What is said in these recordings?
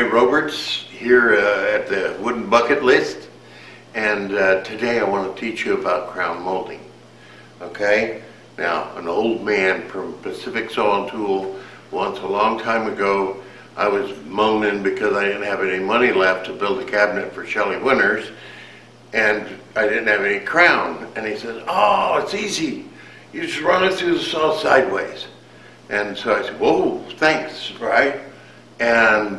Robirds here at the Wooden Bucket List, and today I want to teach you about crown molding. Okay, now an old man from Pacific Saw and Tool, once a long time ago, I was moaning because I didn't have any money left to build a cabinet for Shelley Winters, and I didn't have any crown, and he said, "Oh, it's easy, you just run it through the saw sideways." And so I said, "Whoa, thanks," right? And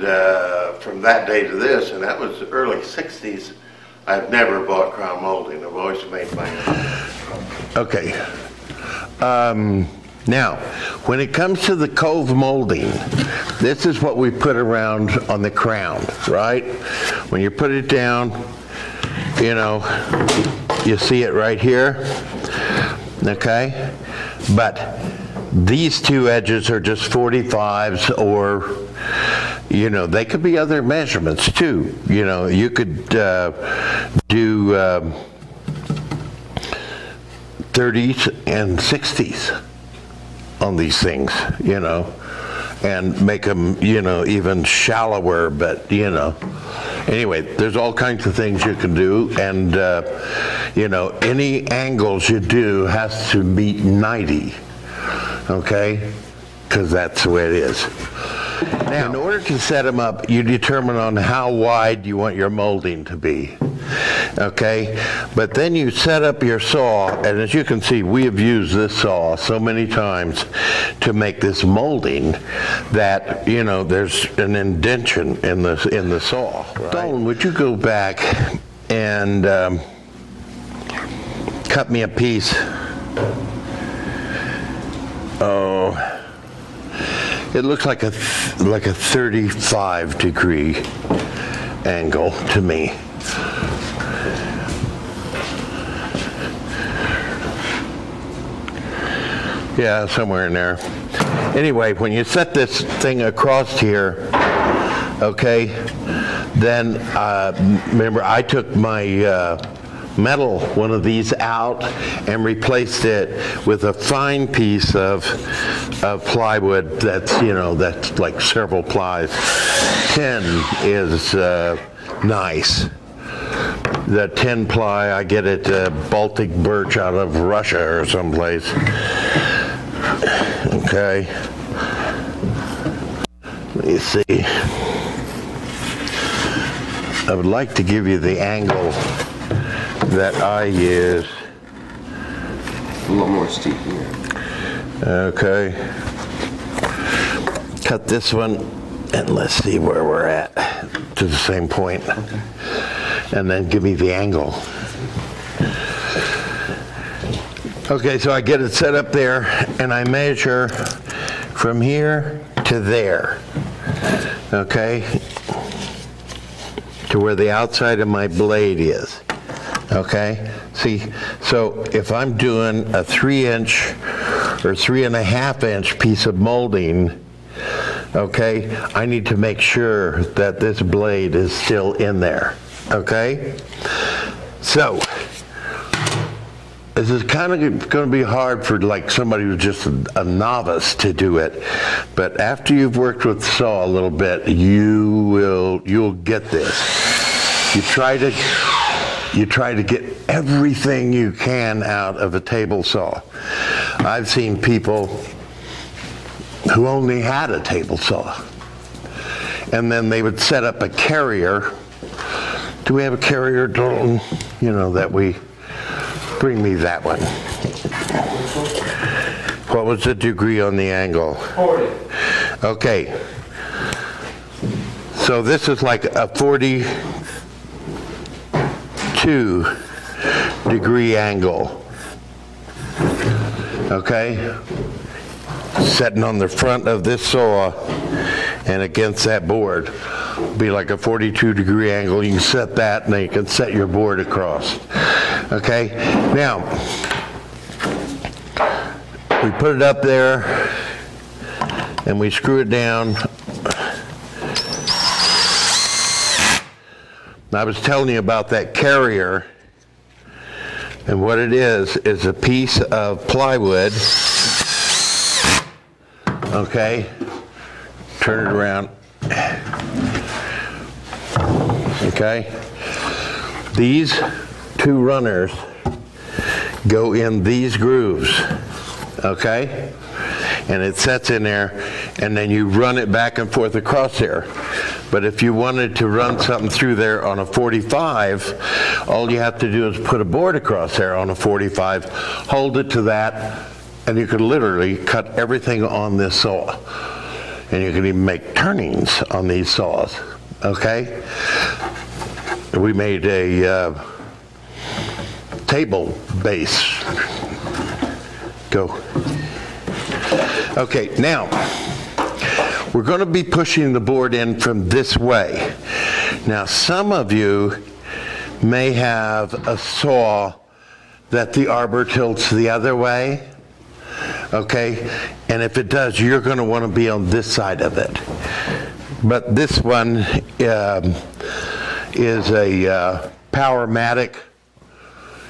from that day to this, and that was the early 60s, I've never bought crown molding. I've always made my own. Okay. Now, when it comes to the cove molding, this is what we put around on the crown, right? When you put it down, you know, you see it right here, okay? But these two edges are just 45s, or, you know, they could be other measurements too. You know, you could do 30s and 60s on these things, you know, and make them, you know, even shallower, but, you know. Anyway, there's all kinds of things you can do, and, you know, any angles you do has to meet 90. Okay, because that's the way it is. Now, in order to set them up, you determine on how wide you want your molding to be. Okay, but then you set up your saw, and as you can see, we have used this saw so many times to make this molding that, you know, there's an indention in the saw. Right? Stone, would you go back and cut me a piece? Oh, it looks like a 35-degree angle to me. Yeah, somewhere in there. Anyway, when you set this thing across here, okay, then remember I took my metal one of these out and replaced it with a fine piece of plywood that's, you know, that's like several plies. 10 is nice. The 10 ply, I get it Baltic birch out of Russia or someplace. Okay. Let me see. I would like to give you the angle that I use. A little more steep here. Okay. Cut this one, and let's see where we're at to the same point. Okay. And then give me the angle. Okay, so I get it set up there, and I measure from here to there. Okay? To where the outside of my blade is. Okay, see, so if I'm doing a 3-inch or 3.5-inch piece of molding, okay, I need to make sure that this blade is still in there. Okay, so this is kind of going to be hard for like somebody who's just a novice to do it, but after you've worked with the saw a little bit, you'll get this. You try to get everything you can out of a table saw. I've seen people who only had a table saw, and then they would set up a carrier. Do we have a carrier, Dalton? You know, that we, bring me that one. What was the degree on the angle? 40. Okay. So this is like a 42-degree angle. Okay? Setting on the front of this saw and against that board. Be like a 42-degree angle. You can set that, and then you can set your board across. Okay? Now, we put it up there, and we screw it down. I was telling you about that carrier, and what it is a piece of plywood, okay, turn it around, okay? These two runners go in these grooves, okay? And it sets in there, and then you run it back and forth across there. But if you wanted to run something through there on a 45, all you have to do is put a board across there on a 45, hold it to that, and you could literally cut everything on this saw. And you can even make turnings on these saws, okay? We made a table base. Go. Okay, now, we're going to be pushing the board in from this way. Now, some of you may have a saw that the arbor tilts the other way, okay? And if it does, you're going to want to be on this side of it. But this one is a Powermatic,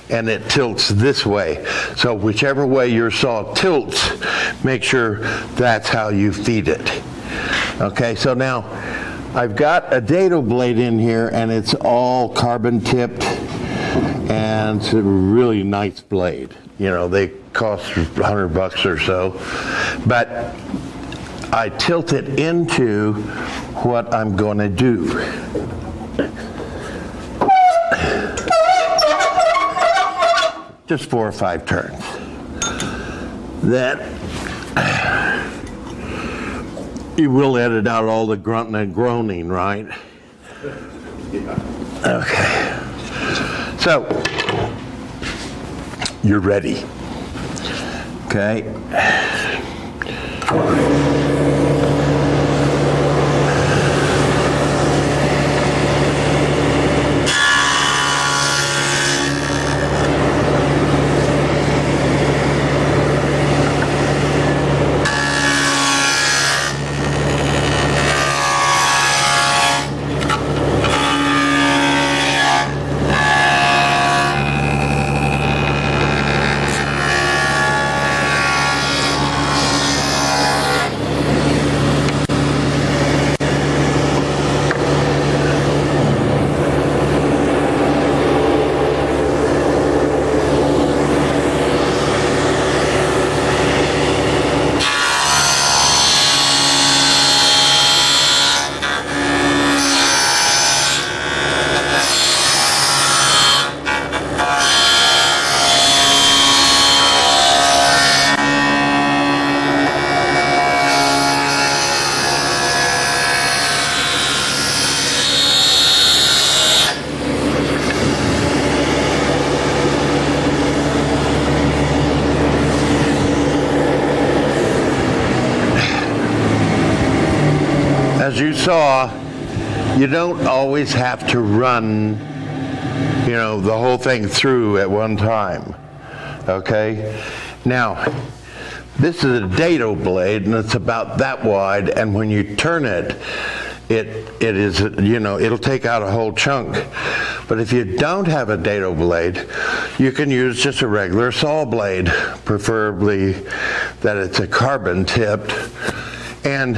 and it tilts this way. So whichever way your saw tilts, make sure that's how you feed it. Okay, so now I've got a dado blade in here, and it's all carbon tipped, and it's a really nice blade. You know, they cost $100 or so, but I tilt it into what I'm going to do. Just 4 or 5 turns. Then you will edit out all the grunting and groaning, right? Yeah. Okay. So you're ready. Okay. As you saw, you don't always have to run, you know, the whole thing through at one time, okay? Now, this is a dado blade, and it's about that wide, and when you turn it, it is, you know, it'll take out a whole chunk. But if you don't have a dado blade, you can use just a regular saw blade, preferably that it's a carbon tipped, and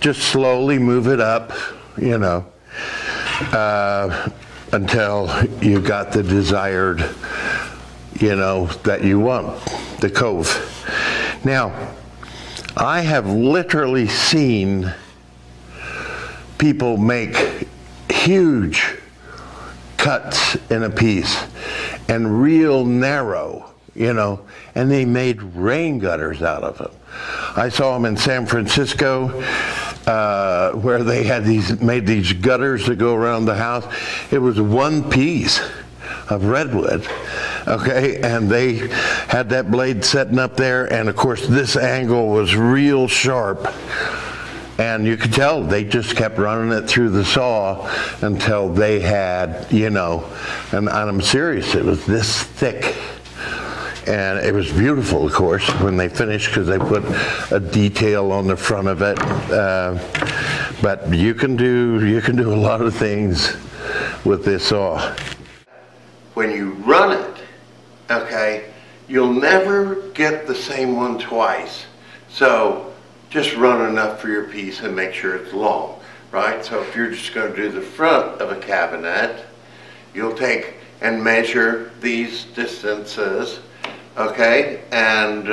just slowly move it up, you know, until you got the desired, you know, that you want, the cove. Now, I have literally seen people make huge cuts in a piece and real narrow, you know, and they made rain gutters out of them. I saw them in San Francisco, where they had made these gutters that go around the house. It was one piece of redwood, okay, and they had that blade setting up there, and of course this angle was real sharp, and you could tell they just kept running it through the saw until they had, you know, and I'm serious, it was this thick. And it was beautiful, of course, when they finished, because they put a detail on the front of it. But you can do a lot of things with this saw. When you run it, okay, you'll never get the same one twice. So just run enough for your piece and make sure it's long. right? So if you're just going to do the front of a cabinet, you'll take and measure these distances, okay, and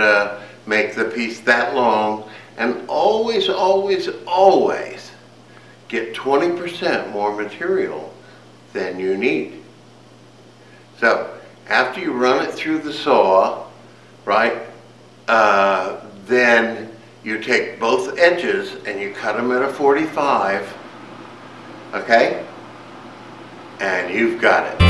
make the piece that long, and always, always, always get 20% more material than you need. So after you run it through the saw, right, then you take both edges and you cut them at a 45, okay, and you've got it.